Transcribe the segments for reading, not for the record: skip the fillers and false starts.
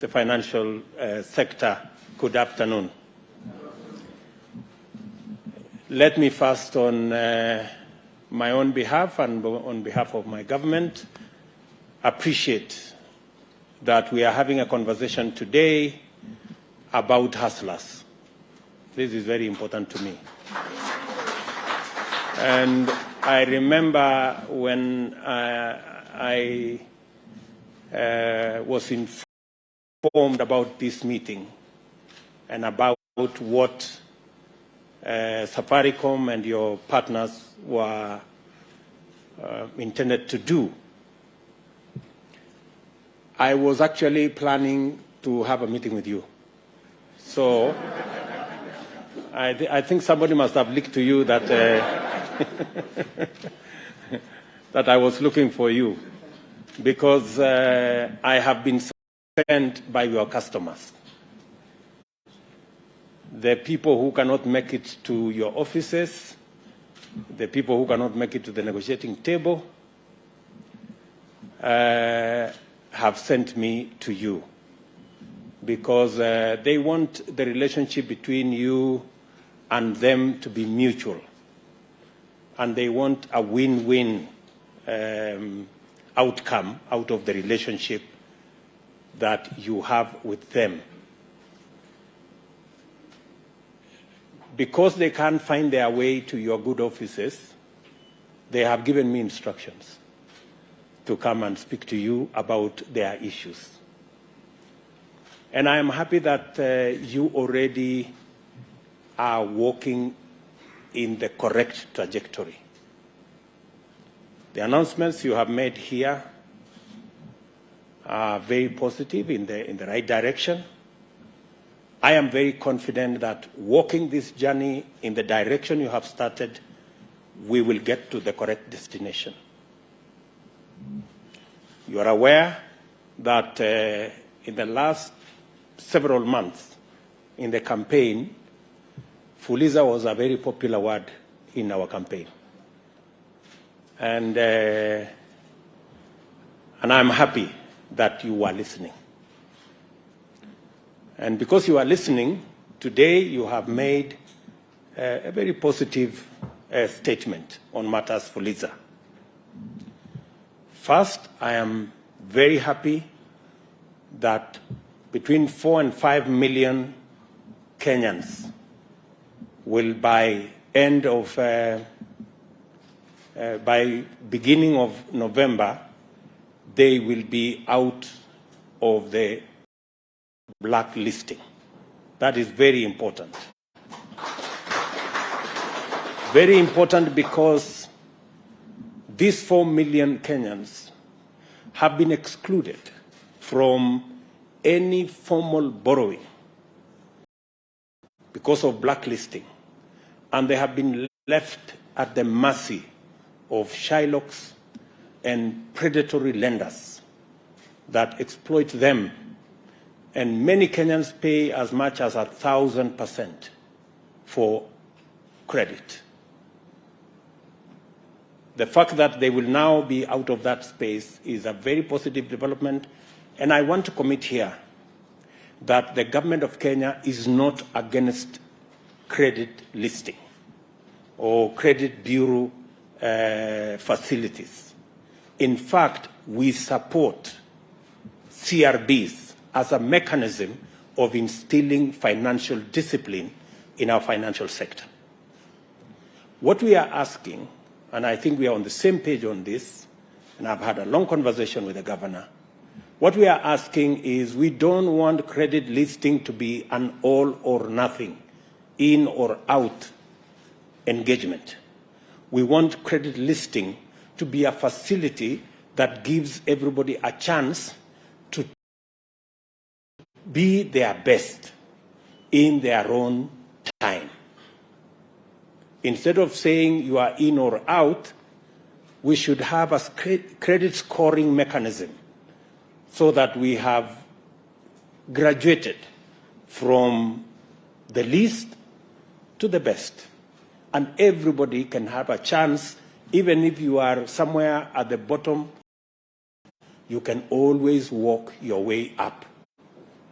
the financial sector. Good afternoon. Let me first, on my own behalf and on behalf of my government, appreciate that we are having a conversation today about hustlers. This is very important to me. And I remember when I was informed about this meeting and about what Safaricom and your partners were intended to do. I was actually planning to have a meeting with you. So I think somebody must have leaked to you that, that I was looking for you, because I have been sent by your customers. The people who cannot make it to your offices, the people who cannot make it to the negotiating table, have sent me to you, because they want the relationship between you and them to be mutual, and they want a win-win outcome out of the relationship that you have with them. Because they can't find their way to your good offices, they have given me instructions to come and speak to you about their issues. And I am happy that you already are walking in the correct trajectory. The announcements you have made here are very positive, in the right direction. I am very confident that walking this journey in the direction you have started, we will get to the correct destination. You are aware that in the last several months in the campaign, Fuliza was a very popular word in our campaign. And I'm happy that you are listening. And because you are listening, today you have made a very positive statement on matters Fuliza. First, I am very happy that between 4 and 5 million Kenyans will, by beginning of November, they will be out of the blacklisting. That is very important. Very important, because these 4 million Kenyans have been excluded from any formal borrowing because of blacklisting, and they have been left at the mercy of shylocks and predatory lenders that exploit them. And many Kenyans pay as much as 1,000% for credit. The fact that they will now be out of that space is a very positive development. And I want to commit here that the government of Kenya is not against credit listing or credit bureau facilities. In fact, we support CRBs as a mechanism of instilling financial discipline in our financial sector. What we are asking, and I think we are on the same page on this, and I've had a long conversation with the governor, what we are asking is, we don't want credit listing to be an all or nothing, in or out engagement. We want credit listing to be a facility that gives everybody a chance to be their best in their own time. Instead of saying you are in or out, we should have a credit scoring mechanism so that we have graduated from the least to the best. And everybody can have a chance, even if you are somewhere at the bottom, you can always walk your way up.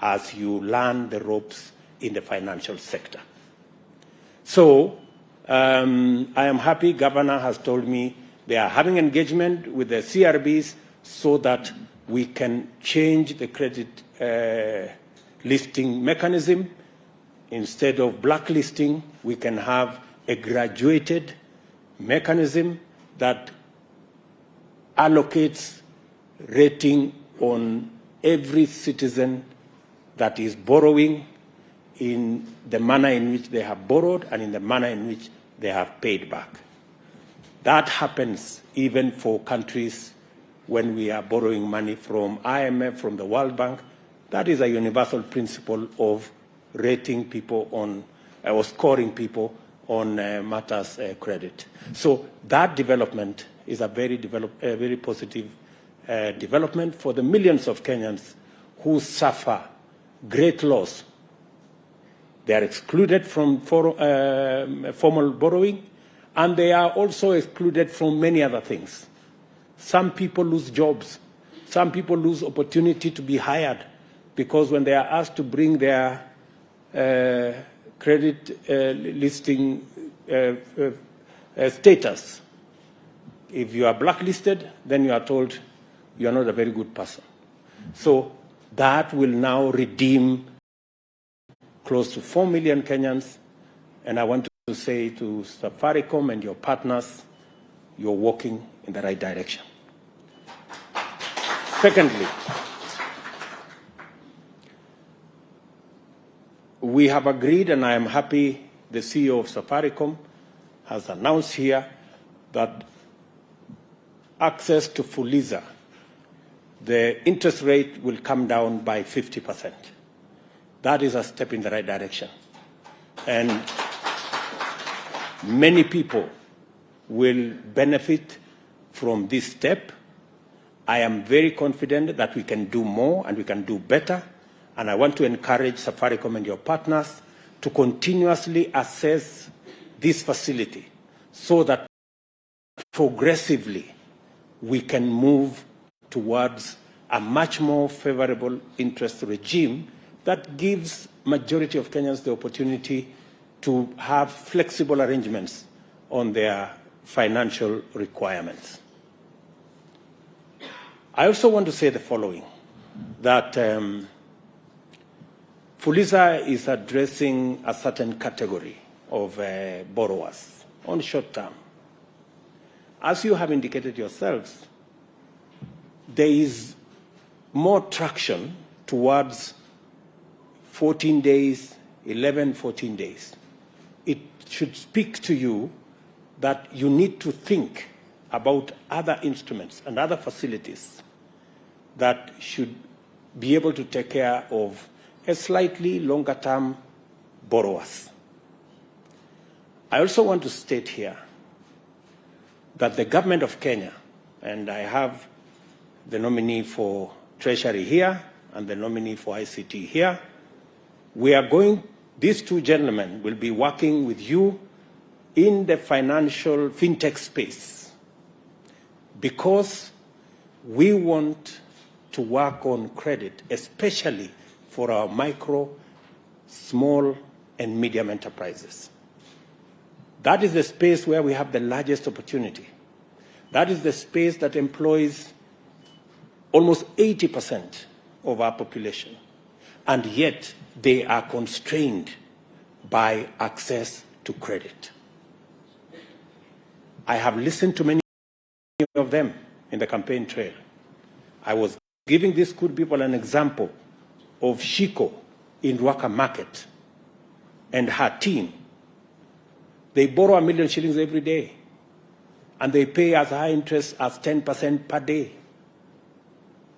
as you learn the ropes in the financial sector. So I am happy Governor has told me they are having engagement with the CRBs so that we can change the credit listing mechanism. Instead of blacklisting, we can have a graduated mechanism that allocates rating on every citizen that is borrowing in the manner in which they have borrowed and in the manner in which they have paid back. That happens even for countries when we are borrowing money from IMF, from the World Bank. That is a universal principle of rating people on, or scoring people on matters credit. So that development is a very positive development for the millions of Kenyans who suffer great loss. They are excluded from formal borrowing, and they are also excluded from many other things. Some people lose jobs. Some people lose opportunity to be hired because when they are asked to bring their credit listing status, if you are blacklisted, then you are told you are not a very good person. So that will now redeem close to 4 million Kenyans, and I want to say to Safaricom and your partners, you're walking in the right direction. Secondly, we have agreed, and I am happy the CEO of Safaricom has announced here that access to Fuliza, the interest rate will come down by 50%. That is a step in the right direction. And many people will benefit from this step. I am very confident that we can do more and we can do better. And I want to encourage Safaricom and your partners to continuously assess this facility so that progressively we can move towards a much more favorable interest regime that gives majority of Kenyans the opportunity to have flexible arrangements on their financial requirements. I also want to say the following, that Fuliza is addressing a certain category of borrowers on short term. As you have indicated yourselves, there is more traction towards 14 days, 11, 14 days. It should speak to you that you need to think about other instruments and other facilities that should be able to take care of a slightly longer term borrowers. I also want to state here that the government of Kenya, and I have the nominee for Treasury here and the nominee for ICT here, these two gentlemen will be working with you in the financial fintech space because we want to work on credit, especially for our micro, small, and medium enterprises. That is the space where we have the largest opportunity. That is the space that employs almost 80% of our population, and yet they are constrained by access to credit. I have listened to many of them in the campaign trail. I was giving these good people an example of Shiko in Ruaka Market and her team. They borrow 1 million shillings every day, and they pay as high interest as 10% per day,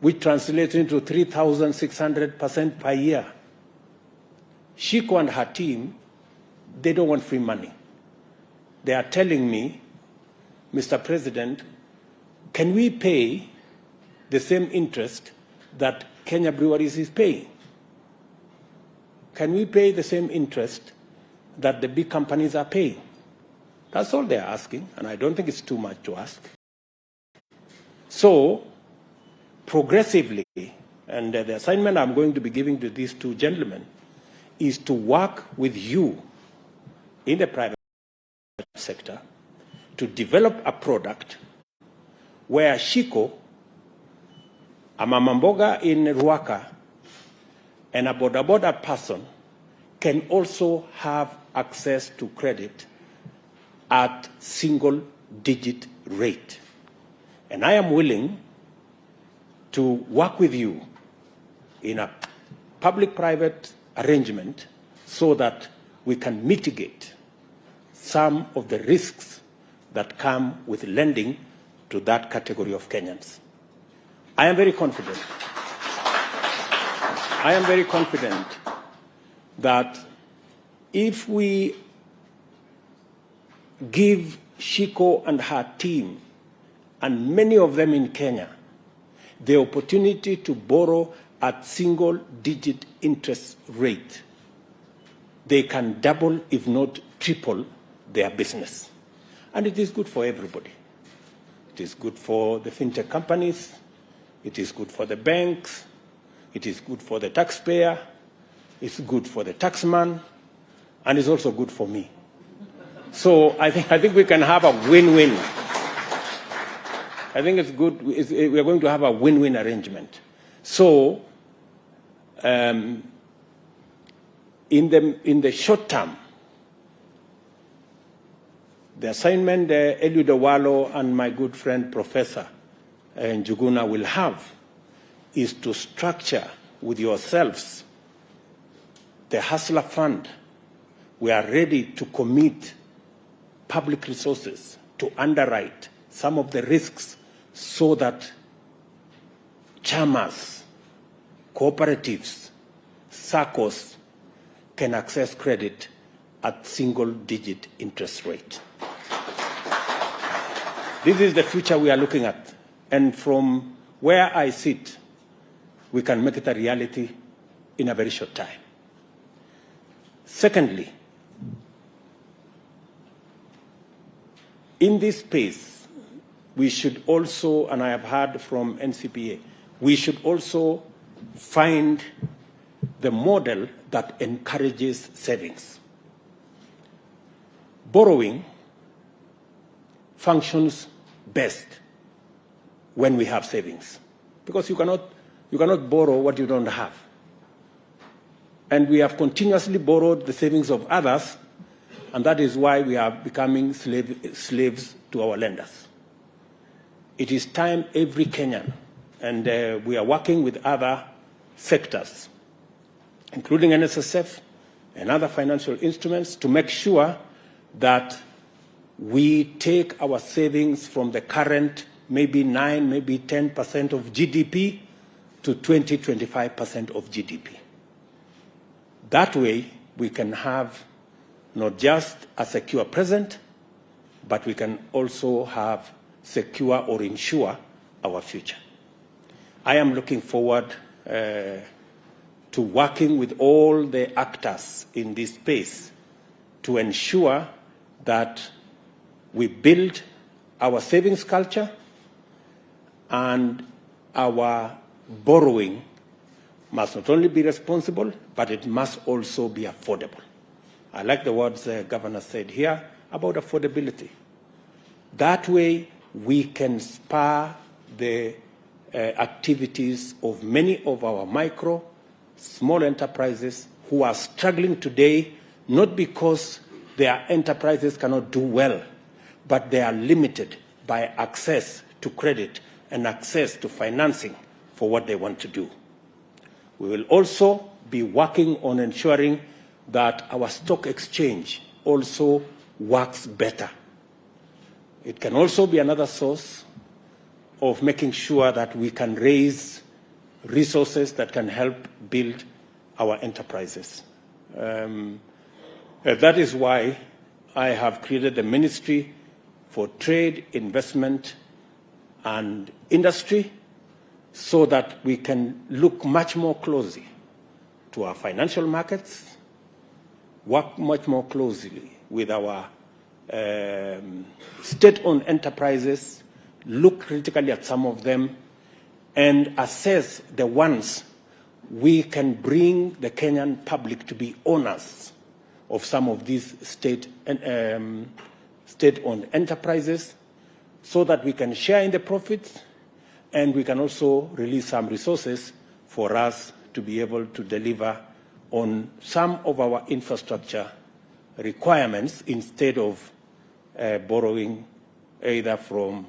which translates into 3,600% per year. Shiko and her team, they don't want free money. They are telling me, Mr. President, can we pay the same interest that Kenya Breweries is paying? Can we pay the same interest that the big companies are paying? That's all they're asking, and I don't think it's too much to ask. So, progressively, And the assignment I'm going to be giving to these two gentlemen is to work with you in the private sector to develop a product where Shiko, a mamamboga in Ruaka, and a boda person can also have access to credit at single-digit rate. And I am willing to work with you in a public-private arrangement so that we can mitigate some of the risks that come with lending to that category of Kenyans. I am very confident. I am very confident that if we give Shiko and her team, and many of them in Kenya, the opportunity to borrow at single-digit interest rate, they can double, if not triple, their business. And it is good for everybody. It is good for the fintech companies. It is good for the banks. It is good for the taxpayer. It's good for the taxman. And it's also good for me. So I think we can have a win-win. I think it's good. We are going to have a win-win arrangement. So in the short term, the assignment Eliud Owalo and my good friend Professor Njuguna will have is to structure with yourselves the Hustler Fund. We are ready to commit public resources to underwrite some of the risks so that chamas, cooperatives, SACCOs can access credit at single-digit interest rate. This is the future we are looking at. And from where I sit, we can make it a reality in a very short time. Secondly, in this space, we should also, and I have heard from NCPA, we should also find the model that encourages savings. Borrowing functions best when we have savings, because you cannot borrow what you don't have. And we have continuously borrowed the savings of others, and that is why we are becoming slaves to our lenders. It is time every Kenyan, and we are working with other sectors, including NSSF and other financial instruments, to make sure that we take our savings from the current maybe 9, maybe 10% of GDP to 20, 25% of GDP. That way, we can have not just a secure present, but we can also have secure or ensure our future. I am looking forward to working with all the actors in this space to ensure that we build our savings culture and our borrowing must not only be responsible, but it must also be affordable. I like the words the governor said here about affordability. That way, we can spur the activities of many of our micro, small enterprises who are struggling today, not because their enterprises cannot do well, but they are limited by access to credit and access to financing for what they want to do. We will also be working on ensuring that our stock exchange also works better. It can also be another source of making sure that we can raise resources that can help build our enterprises. That is why I have created the Ministry for Trade, Investment and Industry, so that we can look much more closely to our financial markets, work much more closely with our state-owned enterprises, look critically at some of them, and assess the ones we can bring the Kenyan public to be owners of some of these state-owned enterprises, so that we can share in the profits, and we can also release some resources for us to be able to deliver on some of our infrastructure requirements instead of borrowing either from